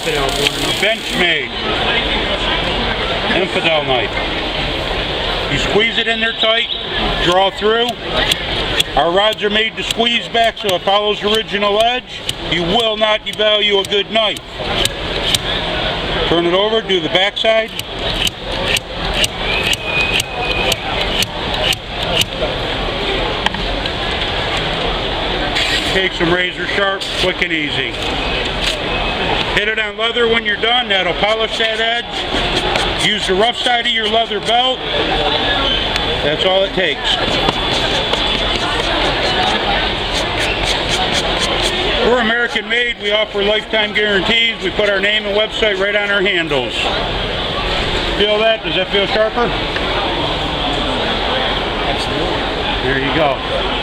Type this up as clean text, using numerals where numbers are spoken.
Infidel. Benchmade Infidel knife. You squeeze it in there tight, draw through. Our rods are made to squeeze back so it follows the original edge. You will not devalue a good knife. Turn it over, do the back side. Take some razor sharp, quick and easy. Hit it on leather when you're done, that'll polish that edge. Use the rough side of your leather belt. That's all it takes. We're American made, we offer lifetime guarantees. We put our name and website right on our handles. Feel that? Does that feel sharper? Absolutely. There you go.